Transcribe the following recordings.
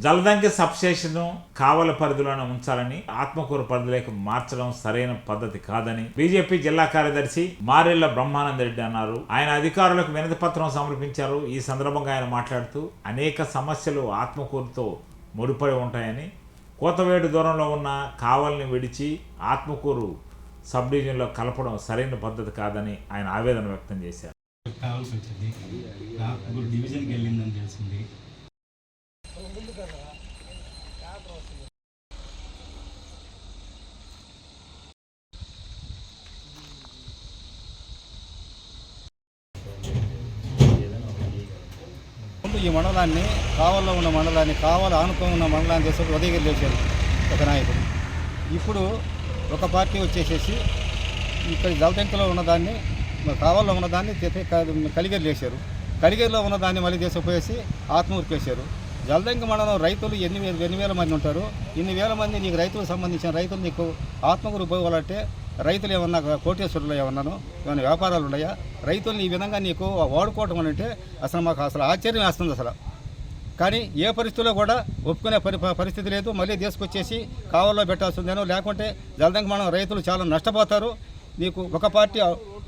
Jaladanki substation కావలి పరిధిలోనే ఉంచాలని ఆత్మకూరు పరిధిలోకి మార్చడం సరైన పద్ధతి కాదని బీజేపీ జిల్లా కార్యదర్శి మారెళ్ల బ్రహ్మానంద రెడ్డి అన్నారు. ఆయన అధికారులకు వినతి పత్రం సమర్పించారు. ఈ సందర్భంగా ఆయన మాట్లాడుతూ అనేక సమస్యలు ఆత్మకూరుతో ముడిపడి ఉంటాయని, కోతవేడు దూరంలో ఉన్న కావలిని విడిచి ఆత్మకూరు సబ్ డివిజన్లో కలపడం సరైన పద్ధతి కాదని ఆయన ఆవేదన వ్యక్తం చేశారు. కావాల్సి వచ్చింది, ఆత్మకూరు డివిజన్కి వెళ్ళిందని తెలిసింది. ఈ మండలాన్ని కావల్లో ఉన్న మండలాన్ని కావాలి ఆనుకొని ఉన్న మండలాన్ని చేసి ఉదయగిరి చేశారు ఒక నాయకుడు. ఇప్పుడు ఒక పార్టీ వచ్చేసేసి ఇక్కడ జలదంకలో ఉన్నదాన్ని కావల్లో ఉన్నదాన్ని కలిగిరి వేశారు. కలిగిరిలో ఉన్నదాన్ని మళ్ళీ తీసుకుపోయేసి ఆత్మూరుకి వేశారు. జలదంక మండలం రైతులు ఎన్ని వేల మంది ఉంటారు. ఇన్ని వేల మంది నీకు రైతులకు సంబంధించిన రైతులు నీకు ఆత్మకూరు పోవాలంటే రైతులు ఏమన్నా కోటేశ్వరులు ఏమన్నాను, ఏమైనా వ్యాపారాలు ఉన్నాయా? రైతుల్ని ఈ విధంగా నీకు వాడుకోవటం అంటే అసలు మాకు అసలు ఆశ్చర్యం వేస్తుంది అసలు. కానీ ఏ పరిస్థితుల్లో కూడా ఒప్పుకునే పరిస్థితి లేదు. మళ్ళీ తీసుకొచ్చేసి కావల్లో పెట్టాల్సిందేనో, లేకుంటే జలదంక మండలం రైతులు చాలా నష్టపోతారు. నీకు ఒక పార్టీ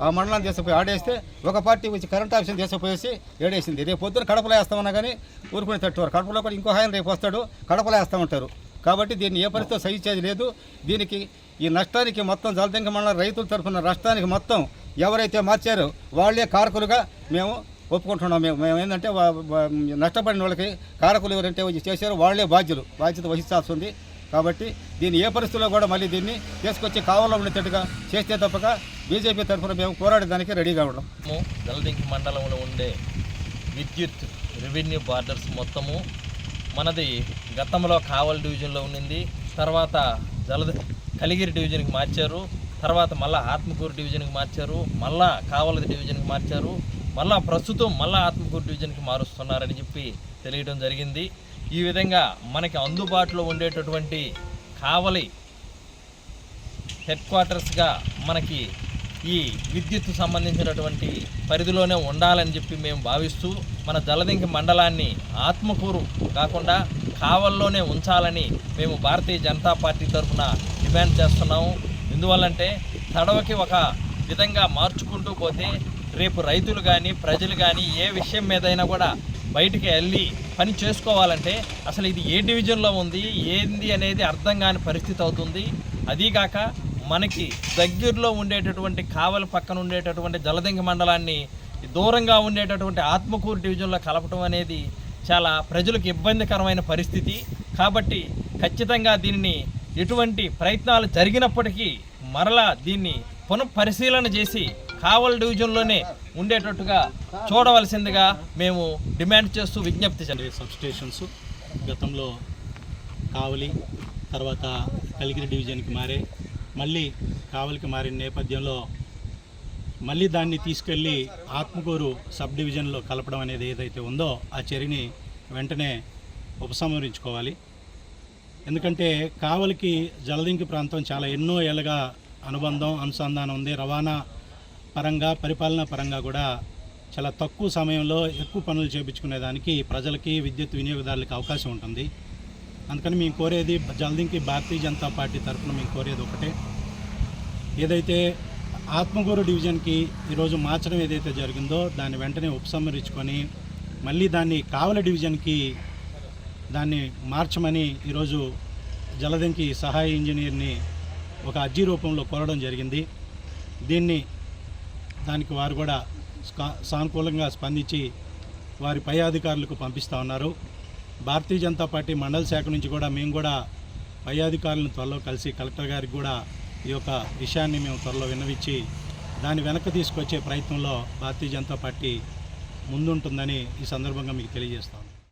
ఆ మండలాన్ని తీసుకుపోయి ఆడేస్తే ఒక పార్టీ వచ్చి కరెంట్ ఆఫీస్ని తీసుకుపోయేసి ఏడేసింది. రేపు పొద్దున కడపలో వేస్తామన్నా కానీ ఊరుకుని తట్టువారు. కడపలో కూడా ఇంకో ఆయన రేపు వస్తాడు, కడపలో వేస్తామంటారు. కాబట్టి దీన్ని ఏ పరిస్థితిలో సహించేది లేదు. దీనికి ఈ నష్టానికి మొత్తం జలదంక మండలం రైతుల తరఫున నష్టానికి మొత్తం ఎవరైతే మార్చారో వాళ్ళే కారకులుగా మేము ఒప్పుకుంటున్నాం. మేము ఏంటంటే నష్టపడిన వాళ్ళకి కారకులు ఎవరంటే చేశారో వాళ్ళే బాధ్యత వహించాల్సి ఉంది. కాబట్టి దీన్ని ఏ పరిస్థితుల్లో కూడా మళ్ళీ దీన్ని తీసుకొచ్చి కావాలో ఉండేటట్టుగా చేస్తే తప్పక బీజేపీ తరఫున మేము పోరాడడానికి రెడీగా ఉన్నాం. జలదంకి మండలంలో ఉండే విద్యుత్ రెవెన్యూ బార్డర్స్ మొత్తము మనది గతంలో కావలి డివిజన్లో ఉండింది. తర్వాత కలిగిరి డివిజన్కి మార్చారు. తర్వాత మళ్ళీ ఆత్మకూరు డివిజన్కి మార్చారు. మళ్ళా కావలి డివిజన్కి మార్చారు. మళ్ళా ప్రస్తుతం మళ్ళీ ఆత్మకూరు డివిజన్కి మారుస్తున్నారని చెప్పి తెలియడం జరిగింది. ఈ విధంగా మనకి అందుబాటులో ఉండేటటువంటి కావలి హెడ్ క్వార్టర్స్గా మనకి ఈ విద్యుత్ సంబంధించినటువంటి పరిధిలోనే ఉండాలని చెప్పి మేము భావిస్తూ మన జలదంకి మండలాన్ని ఆత్మకూరు కాకుండా కావల్లోనే ఉంచాలని మేము భారతీయ జనతా పార్టీ తరఫున డిమాండ్ చేస్తున్నాము. ఎందువల్లంటే తడవకి ఒక విధంగా మార్చుకుంటూ పోతే రేపు రైతులు కానీ ప్రజలు కానీ ఏ విషయం మీదైనా కూడా బయటికి వెళ్ళి పని చేసుకోవాలంటే అసలు ఇది ఏ డివిజన్లో ఉంది ఏంది అనేది అర్థం కాని పరిస్థితి అవుతుంది. అదీగాక మనకి దగ్గరలో ఉండేటటువంటి కావలి పక్కన ఉండేటటువంటి జలదంకి మండలాన్ని దూరంగా ఉండేటటువంటి ఆత్మకూరు డివిజన్లో కలపడం అనేది చాలా ప్రజలకు ఇబ్బందికరమైన పరిస్థితి. కాబట్టి ఖచ్చితంగా దీనిని ఎటువంటి ప్రయత్నాలు జరిగినప్పటికీ మరలా దీన్ని పునఃపరిశీలన చేసి కావలి డివిజన్లోనే ఉండేటట్టుగా చూడవలసిందిగా మేము డిమాండ్ చేస్తూ విజ్ఞప్తి చేయాలి. సబ్స్టేషన్స్ గతంలో కావలి తర్వాత కలిగిరి డివిజన్కి మారే, మళ్ళీ కావలికి మారిన నేపథ్యంలో మళ్ళీ దాన్ని తీసుకెళ్ళి ఆత్మకూరు సబ్ డివిజన్లో కలపడం అనేది ఏదైతే ఉందో ఆ చర్యని వెంటనే ఉపసంహరించుకోవాలి. ఎందుకంటే కావలికి జలదంకి ప్రాంతం చాలా ఎన్నో ఏళ్ళగా అనుసంధానం ఉంది. రవాణా పరంగా పరిపాలనా పరంగా కూడా చాలా తక్కువ సమయంలో ఎక్కువ పనులు చేయించుకునేదానికి ప్రజలకి విద్యుత్ వినియోగదారులకి అవకాశం ఉంటుంది. అందుకని మేము కోరేది జలదంకి భారతీయ జనతా పార్టీ తరఫున మేము కోరేది ఒకటే, ఏదైతే ఆత్మకూరు డివిజన్కి ఈరోజు మార్చడం ఏదైతే జరిగిందో దాన్ని వెంటనే ఉపసంహరించుకొని మళ్ళీ దాన్ని కావలి డివిజన్కి దాన్ని మార్చమని ఈరోజు జలదంకి సహాయ ఇంజనీర్ని ఒక అర్జీ రూపంలో కోరడం జరిగింది. దానికి వారు కూడా సానుకూలంగా స్పందించి వారి పై అధికారులకు పంపిస్తూ ఉన్నారు. భారతీయ జనతా పార్టీ మండల శాఖ నుంచి కూడా మేము కూడా పై అధికారులను త్వరలో కలిసి కలెక్టర్ గారికి కూడా ఈ యొక్క విషయాన్ని మేము త్వరలో విన్నవించి దాన్ని వెనక్కి తీసుకొచ్చే ప్రయత్నంలో భారతీయ జనతా పార్టీ ముందుంటుందని ఈ సందర్భంగా మీకు తెలియజేస్తాం.